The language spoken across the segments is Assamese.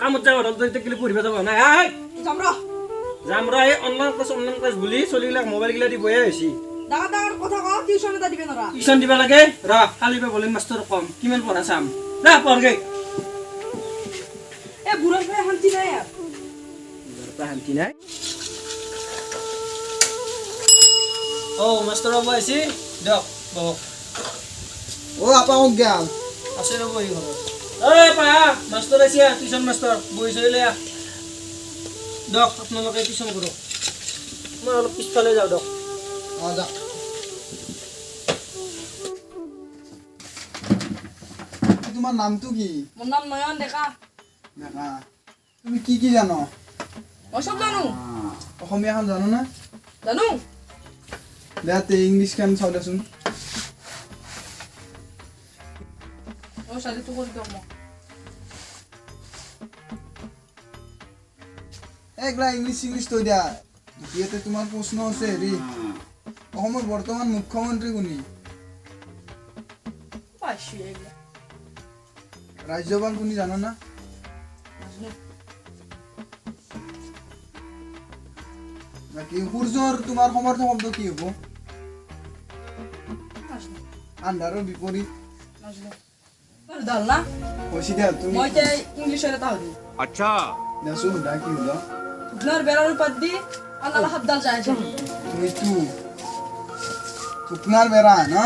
কামত যাওঁ কেলে পঢ়িব যাব নাই যাম ৰ এই অনলাইন ক্লাছ বুলি চলিবিলাক মোবাইলগিলা দি বহে হৈছি ডাঙৰ কথা ক টিউচন এটা দিবে নৰা টিউচন দিবা লাগে ৰ কালি পা বলিং মাষ্টৰ কম কিমান পঢ়া চাম যা পঢ়গে এ বুঢ়াৰ পৰা শান্তি নাই আৰ বুঢ়াৰ পৰা শান্তি নাই ও মাষ্টৰ বাবু আইছি দিয়ক বহক ও আপা মোক গিয়া আছে ৰ'ব এই ঘৰত ঐ পা মাষ্টৰ আইছি টিউচন মাষ্টৰ বহি চলে দিয়ক আপোনালোকে টিউচন কৰক মই অলপ পিছফালে যাওঁ দিয়ক যা তোমাৰ নামটো কি মোৰ নাম নয়ন ডেকা দেখা তুমি কি জানো মই সব জানো অসমীয়াখন জানো না জানো দেয়াতে ইংলিছ খান চাও দেচোন ও সাজি তো কৰি দিম একলা ইংলিছ তৈ দিয়া ইয়াতে তোমাৰ প্ৰশ্ন আছে হেৰি অসমৰ বৰ্তমান মুখ্যমন্ত্ৰী কোনি পাইছি এইলা ৰাজ্যপাল কোনি জানো না বাকি সূৰ্যৰ তোমাৰ সমৰ্থক শব্দ কি হ'ব আন্ধাৰৰ বিপৰীত ডাল না কৈছি দিয়া তুমি মই যে ইংলিছৰ এটা হলো अच्छा দেচোন দা কি হলো আপনাৰ বেড়াৰ উপৰ দি আল্লাহ হাবদাল যায় আছে তুমি তু থুকনাৰ বেৰা না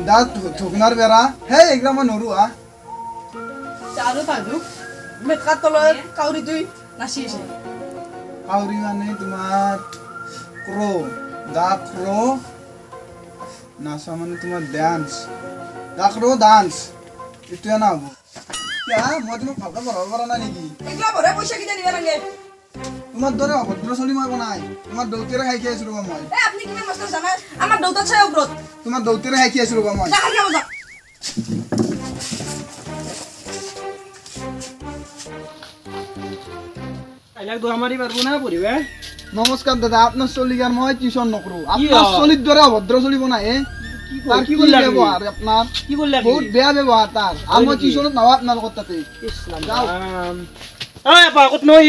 দা থুকনাৰ বেৰা হে একদম মই নৰু চালু থাকু মেটকাৰ তলত কাউৰি তুই নাচি আছে কাউৰী মানে তোমাৰ ক্ৰো দা ক্ৰো নাচা মানে তোমাৰ ডান্স দা ক্ৰো ডান্স এইটোৱে না হ'ব মই তোমাক ভালকৈ পঢ়াব পৰা নাই নেকি এগুলা ভৰে পয়সা কিনে নিবে লাগে তোমাৰ দৰে অভদ্ৰ চলি মই বনাই তোমাৰ দৌতিৰে খাই আছো ৰ'বা মই এ আপনি কিমান মাস্টাৰ জানেন আমাৰ দৌতাৰ ছায় অগ্ৰত তোমাৰ দৌতিৰে খাই আছো ৰ'বা মই দেখা যাবো যা আইলাক দোয়া মাৰি পাৰবো না পঢ়িবা নমস্কাৰ দাদা আপোনাৰ চলিগাৰ মই টিউচন নকৰো আপোনাৰ চলিৰ দৰে অভদ্ৰ চলি বনাই তাৰ কি ব্যৱহাৰ আপোনাৰ কি কৰলা বহুত বেয়া ব্যৱহাৰ তাৰ আৰু মই টিউচনত নাও আপোনাৰ লগত তাতে ইসলাম ঐ আপা কত নই